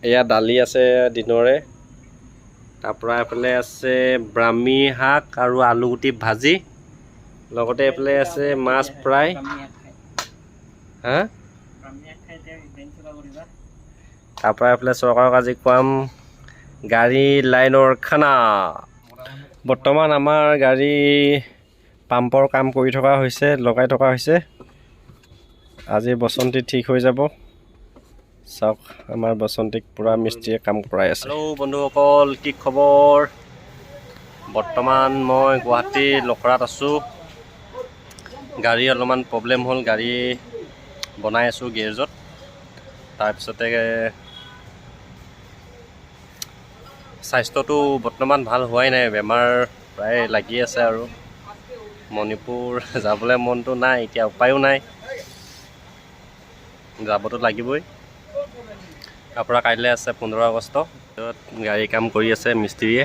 এয়া দালি আছে দিনৰে, তাৰপৰা এইফালে আছে ব্ৰাহ্মী শাক আৰু আলুগুটি ভাজি, লগতে এইফালে আছে মাছ ফ্ৰাই। হা তাৰপৰা এইফালে চৰকাৰক আজি খুৱাম গাড়ী লাইনৰ খানা। বৰ্তমান আমাৰ গাড়ী পাম্পৰ কাম কৰি থকা হৈছে, লগাই থকা হৈছে। আজি বসন্তী ঠিক হৈ যাব। চাওক আমাৰ বসন্তীক পুৰা মিস্ত্ৰীয়ে কাম কৰাই আছে। হেল্ল' বন্ধুসকল, কি খবৰ? বৰ্তমান মই গুৱাহাটী লখৰাত আছোঁ। গাড়ী অলপমান প্ৰব্লেম হ'ল, গাড়ী বনাই আছোঁ গেৰেজত। তাৰপিছতে স্বাস্থ্যটো বৰ্তমান ভাল হোৱাই নাই, বেমাৰ প্ৰায় লাগি আছে আৰু মণিপুৰ যাবলৈ মনটো নাই, এতিয়া উপায়ো নাই, যাবতো লাগিবই। তাৰপৰা কাইলৈ আছে 15 আগষ্ট, গাড়ী কাম কৰি আছে মিস্ত্ৰীয়ে।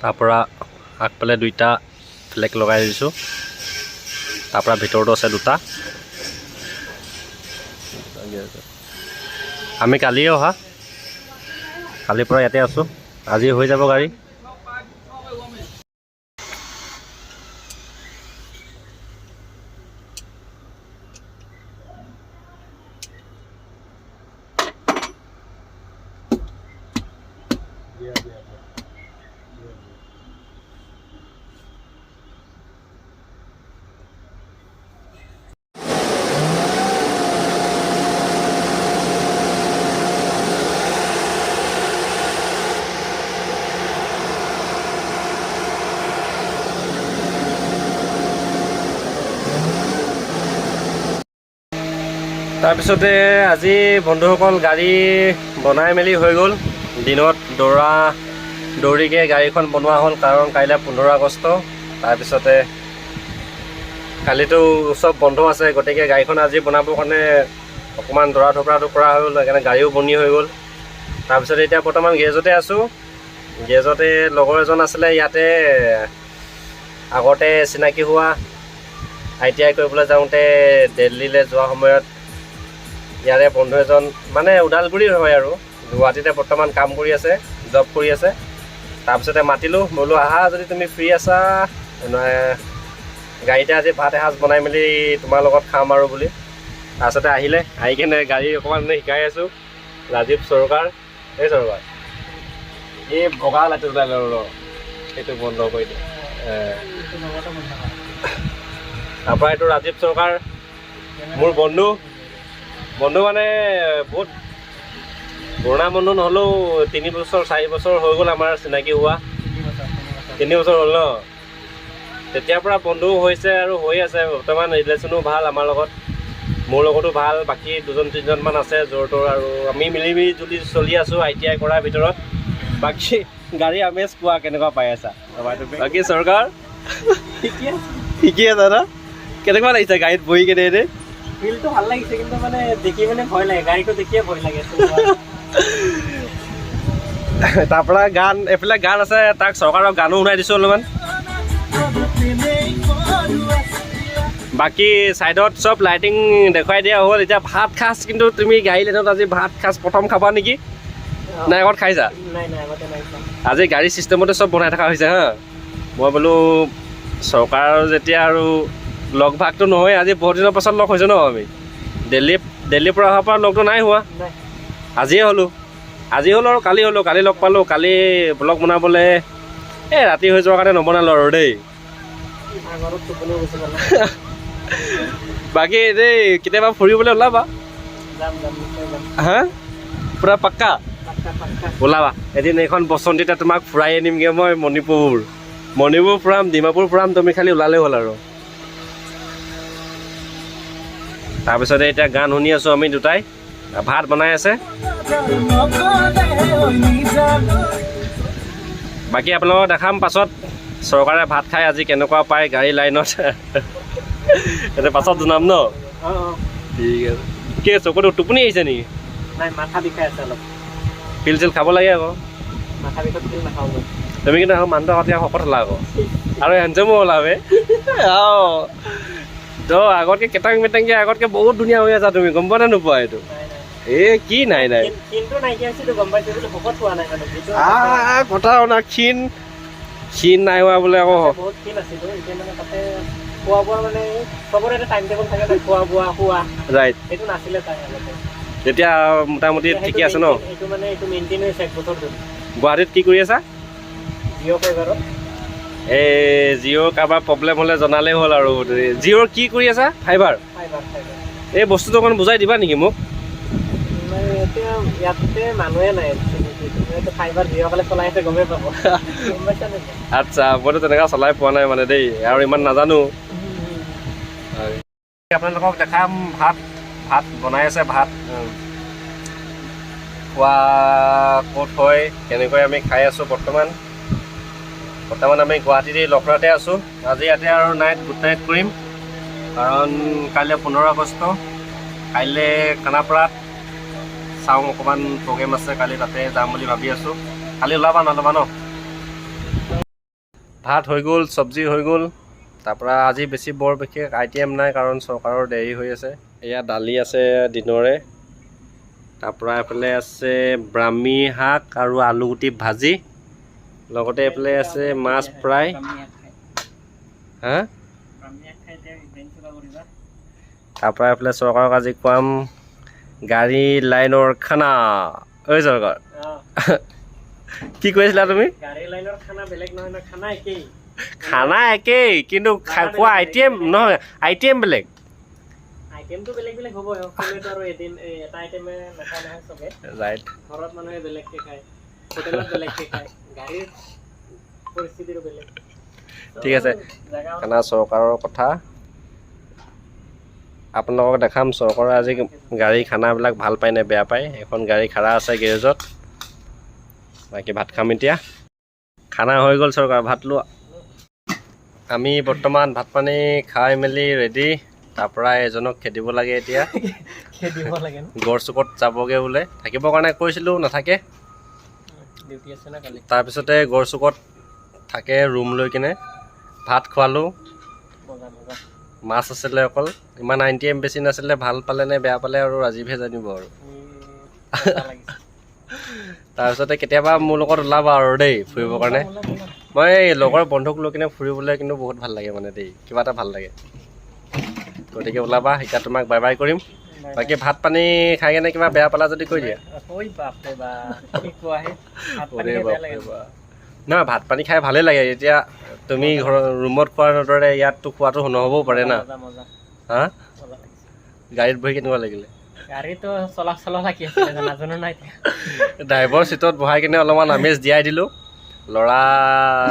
তাৰপৰা আগফালে 2টা ফ্লেগ লগাই দিছোঁ, তাৰপৰা ভিতৰতো আছে 2টা। আমি কালিয়ে অহা, কালিৰ পৰা ইয়াতে আছোঁ, আজি হৈ যাব গাড়ী। তাৰপিছতে আজি বন্ধুসকল গাড়ী বনাই মেলি হৈ গ'ল। দিনত দৌৰিকৈ গাড়ীখন বনোৱা হ'ল, কাৰণ কাইলৈ 15 আগষ্ট। তাৰপিছতে কালিতো চব বন্ধ আছে, গতিকে গাড়ীখন আজি বনাবৰ কাৰণে অকণমান দৰা ধপৰাটো কৰা হৈ গ'ল, সেইকাৰণে গাড়ীও বনি হৈ গ'ল। তাৰপিছতে এতিয়া বৰ্তমান গেৰেজতে আছোঁ। গেৰেজতে লগৰ এজন আছিলে ইয়াতে, আগতে চিনাকি হোৱা। ITI কৰিবলৈ যাওঁতে দিল্লীলৈ যোৱা সময়ত ইয়াৰে বন্ধু এজন, মানে ওদালগুৰিৰ হয় আৰু গুৱাহাটীতে বৰ্তমান কাম কৰি আছে, জব কৰি আছে। তাৰপিছতে মাতিলোঁ, বোলো আহা যদি তুমি ফ্ৰী আছা, গাড়ীতে আজি ভাত এসাঁজ বনাই মেলি তোমাৰ লগত খাম আৰু বুলি। তাৰপিছতে আহিলে, আহি কিনে গাড়ী অকণমান শিকাই আছোঁ। ৰাজীৱ চৰকাৰ, এই চৰকাৰ এই বগা লাইট ওলাই ল, সেইটো বন্ধ কৰি দিয়ে। তাৰপৰা এইটো ৰাজীৱ চৰকাৰ, মোৰ বন্ধু মানে বহুত পুৰণা বন্ধু নহ'লেও 3 বছৰ 4 বছৰ হৈ গ'ল আমাৰ চিনাকি হোৱা। 3 বছৰ হ'ল ন? তেতিয়াৰ পৰা বন্ধু হৈছে আৰু হৈ আছে। বৰ্তমান ৰিলেশ্যনো ভাল আমাৰ লগত, মোৰ লগতো ভাল। বাকী 2-3জনমান আছে য'ৰ ত'ৰ, আৰু আমি মিলি জুলি চলি আছোঁ ITI কৰাৰ ভিতৰত। বাকী গাড়ী আমেজ কোৱা, কেনেকুৱা পাই আছা? বাকী চৰকাৰ শিকি আছা ন? কেনেকুৱা লাগিছে গাড়ীত বহি কেনে? এনে ফিলটো ভাল লাগিছে, কিন্তু মানে দেখি মানে ভয় লাগে, গাড়ীটো দেখিয়ে ভয় লাগে। তাৰপৰা গান, এইফালে গান আছে, তাক চৰকাৰক গানো শুনাই দিছোঁ অলপমান। বাকী ছাইডত চব লাইটিং দেখুৱাই দিয়া হ'ল। এতিয়া ভাত সাজ, কিন্তু তুমি গাড়ী লাইনত আজি ভাত সাজ প্ৰথম খাবা নেকি? নাই আগত খাইছা? আজি গাড়ী ছিষ্টেমতে চব বনাই থকা হৈছে হা। মই বোলো চৰকাৰৰ যেতিয়া আৰু লগ ভাগটো নহয়, আজি বহুত দিনৰ পাছত লগ হৈছোঁ ন আমি। দিল্লীৰ পৰা অহাৰ পৰা লগটো নাই হোৱা, আজিয়ে হ'লোঁ। আজি হ'ল আৰু কালি হ'লোঁ, কালি লগ পালোঁ। কালি ব্লগ বনাবলৈ ৰাতি হৈ যোৱাৰ কাৰণে নবনালোঁ আৰু দেই। বাকী দেই কেতিয়াবা ফুৰিবলৈ ওলাবা। হা পুৰা পাক্কা ওলাবা এদিন। এইখন বসন্তীতে তোমাক ফুৰাই আনিমগৈ মই। মণিপুৰ ফুৰাম, ডিমাপুৰ ফুৰাম, তুমি খালি ওলালেই হ'ল আৰু। তাৰপিছতে এতিয়া গান শুনি আছোঁ আমি দুটাই, ভাত বনাই আছে। বাকী আপোনালোকক দেখাম পাছত, চৰকাৰে ভাত খাই আজি কেনেকুৱা পায় গাড়ী লাইনত। এতিয়া পাছত জনাম ন? ঠিক আছে। কি চকুটো টোপনি আহিছে নেকি? নাই, মাথা বিষাই আছে অলপ। পিল চিল খাব লাগে আকৌ। মাথা বিষত পিল নাখাওঁ মই। তুমি কিন্তু মানুহটো এতিয়া শকত হ'লা আকৌ, আৰু হেণ্ডচামো হ'লা বে। আগতকে কেটাং মেটাংকে আগতকে বহুত ধুনীয়া হৈ আছা তুমি, গম পোৱা নে নোপোৱা? এইটো কি নাই নাই কিন্তু নাইকিয়া হৈছেতো গম পাইছো কিন্তু শকত হোৱা নাই মানে যিটো কথা শুনা ক্ষীণ নাই হোৱা বোলে আকৌ বহুত ক্ষীণ আছিলো এতিয়া মানে তাতে খোৱা বোৱা মানে চবৰে এটা টাইম টেবল থাকে ন খোৱা বোৱা শোৱা ৰাইট সেইটো নাছিলে তাই আগতে এতিয়া মোটামুটি ঠিকে আছে ন এইটো মানে এইটো মেইনটেইন হৈছে 1 বছৰ ধৰি গুৱাহাটীত কি কৰি আছা জিঅ' ফাইবাৰত জিঅ'ৰ কাৰোবাৰ প্ৰব্লেম হ'লে জনালেই হ'ল আৰু জিঅ'ৰ কি কৰি আছা ফাইবাৰ এই বস্তুটো অকণ বুজাই দিবা নেকি মোক এতিয়া ইয়াতে মানুহে নাই ফাইবাৰ জিঅ' ফালে চলাই আছে গমেই পাব গম পাইছা নে আচ্ছা মইতো তেনেকুৱা চলাই পোৱা নাই মানে দেই আৰু ইমান নাজানো আপোনালোকক দেখাম ভাত বনাই আছে ভাত খোৱা ক'ত হয় কেনেকৈ আমি খাই আছোঁ বৰ্তমান আমি গুৱাহাটীতে লখৰাতে আছোঁ আজি ইয়াতে আৰু গুড নাইট কৰিম কাৰণ কাইলৈ 15 আগষ্ট কাইলৈ খানাপাৰাত চাওঁ অকণমান প্ৰগ্ৰেম আছে কালি তাতে যাম বুলি ভাবি আছোঁ কালি ওলাবা নল'বা ন ভাত হৈ গ'ল চব্জি হৈ গ'ল তাৰপৰা আজি বেছি বৰ বিশেষ আইটেম নাই কাৰণ চৰকাৰৰ দেৰি হৈ আছে এয়া দালি আছে দিনৰে তাৰপৰা এইফালে আছে ব্ৰাহ্মী শাক আৰু আলুগুটি ভাজি লগতে এইফালে আছে মাছ ফ্ৰাই হা তাৰপৰা এইফালে চৰকাৰক আজি খুৱাম গাড়ী লাইনৰ খানা ঐ চৰকাৰ কি কৈ আছিলা তুমি গাড়ী লাইনৰ খানা বেলেগ নহয় ন খানা একেই খানা একেই কিন্তু খোৱা আইটেম নহয় আইটেম বেলেগ আইটেমটো বেলেগ বেলেগ হ'ব সকলোৱেতো আৰু এদিন এটা আইটেমে নাখায় নহয় চবে ৰাইট ঘৰত মানুহে বেলেগকৈ খায় হোটেলত বেলেগকৈ খায় গাড়ীৰ পৰিস্থিতিটো বেলেগ ঠিক আছে খানা চৰকাৰৰ কথা আপোনালোকক দেখাম চৰকাৰে আজি গাড়ী খানাবিলাক ভাল পায় নে বেয়া পায় এখন গাড়ী খাৰা আছে গেৰেজত বাকী ভাত খাম এতিয়া খানা হৈ গ'ল চৰকাৰ ভাত লোৱা আমি বৰ্তমান ভাত পানী খাই মেলি ৰেডি তাৰপৰা এজনক খেদিব লাগে এতিয়া খেদিব লাগে গড় চুকত যাবগৈ বোলে থাকিবৰ কাৰণে কৈছিলোঁ নাথাকে ডিউটি আছে না কালি তাৰপিছতে গড় চুকত থাকে ৰুম লৈ কিনে ভাত খোৱালোঁ মাছ আছিলে অকল ইমান আইটেম বেছি নাছিলে ভাল পালে নে বেয়া পালে আৰু ৰাজীৱহে জানিব আৰু তাৰপিছতে কেতিয়াবা মোৰ লগত ওলাবা আৰু দেই ফুৰিবৰ কাৰণে মই লগৰ বন্ধুক লৈ কিনে ফুৰিবলৈ কিন্তু বহুত ভাল লাগে মানে দেই কিবা এটা ভাল লাগে গতিকে ওলাবা এতিয়া তোমাক বাই বাই কৰিম বাকী ভাত পানী খাই কেনে কিবা বেয়া পালা যদি কৈ দিয়া নহয় ভাত পানী খাই ভালেই লাগে এতিয়া তুমি ঘৰৰ ৰুমত খোৱাৰ দৰে ইয়াততো খোৱাটো নহ'বও পাৰে না হা গাড়ীত বহি কেনেকুৱা লাগিলে গাড়ীটো চলাচল লাগি আছিলে নাজানো নাই ড্ৰাইভৰ চিটত বহাই কিনে অলপমান আমেজ দিয়াই দিলোঁ ল'ৰা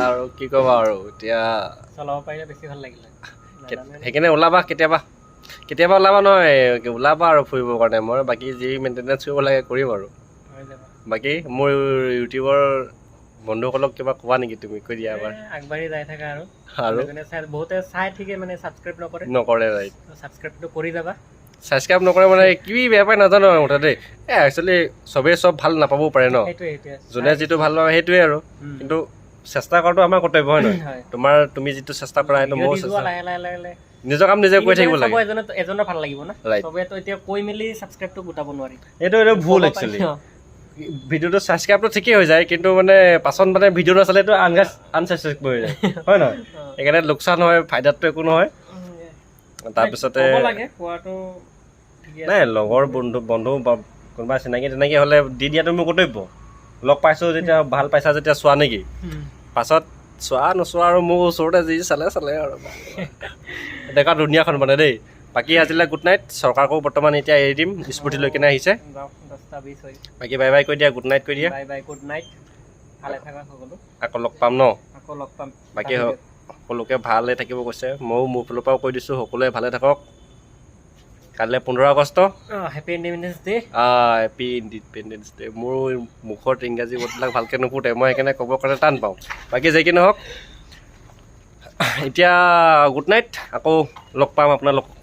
আৰু কি ক'বা আৰু এতিয়া চলাব পাৰিলে বেছি ভাল লাগিলে সেইকাৰণে ওলাবা কেতিয়াবা ওলাবা নহয় ওলাবা আৰু ফুৰিবৰ কাৰণে মই বাকী যি মেইনটেনেঞ্চ কৰিব লাগে কৰিম আৰু বাকী মোৰ ইউটিউবৰ বন্ধুসকলক কিবা কোৱা নেকি তুমি কৈ দিয়া এবাৰ আগবাঢ়ি যাই থাকা আৰু বহুতে চাই ঠিকে মানে ছাবস্ক্ৰাইব নকৰে ৰাইট ছাবস্ক্ৰাইবটো কৰি যাবা ছাবস্ক্ৰাইব নকৰে মানে কি বেয়া পায় নাজানো আৰু মুঠতে একচুৱেলি চবেই চব ভাল নাপাবও পাৰে ন যোনে যিটো ভাল পায় সেইটোৱে আৰু কিন্তু চেষ্টা কৰাটো আমাৰ কৰ্তব্য হয় নহয় তুমি যিটো চেষ্টা কৰা সেইটো ময়ো চেষ্টা নিজৰ কাম নিজে কৰি থাকিব লাগে এজনৰ ভাল লাগিব না চবেতো এতিয়া কৈ মেলি ছাবস্ক্ৰাইবটো গোটাব নোৱাৰি এইটো ভুল একচুৱেলি ভিডিঅ'টো ছাবস্ক্ৰাইবটো ঠিকেই হৈ যায় কিন্তু মানে পাছত মানে ভিডিঅ' নাচালেতো আনছাবস্ক্ৰাইব হৈ যায় হয় নহয় সেইকাৰণে লোকচান হয় ফাইদাটো একো নহয় তাৰপিছতে নাই লগৰ বন্ধু কোনোবা চিনাকি তেনেকৈ হ'লে দি দিয়াটো মোৰ কৰ্তব্য লগ পাইছোঁ যেতিয়া ভাল পাইছা যেতিয়া চোৱা নেকি পাছত চোৱা নোচোৱা আৰু মোৰ ওচৰতে যি চালে আৰু দেখা দুনিয়াখন মানে দেই বাকী আজিলৈ গুড নাইট চৰকাৰকো বৰ্তমান এতিয়া এৰি দিম স্ফূৰ্তি লৈ কিনে আহিছে বাকী বাই বাই কৈ দিয়া গুড নাইট কৈ দিয়া আকৌ লগ পাম ন বাকী সকলোকে ভালে থাকিব কৈছে ময়ো মোৰ ফালৰ পৰাও কৈ দিছোঁ সকলোৱে ভালে থাকক কাইলৈ 15 August happy independence day happy independence day মোৰ মুখত ইংৰাজী ৱৰ্ডবিলাক ভালকৈ নুফুটে মই সেইকাৰণে ক'বৰ কাৰণে টান পাওঁ বাকী যি কি নহওক এতিয়া গুড নাইট আকৌ লগ পাম আপোনালোকক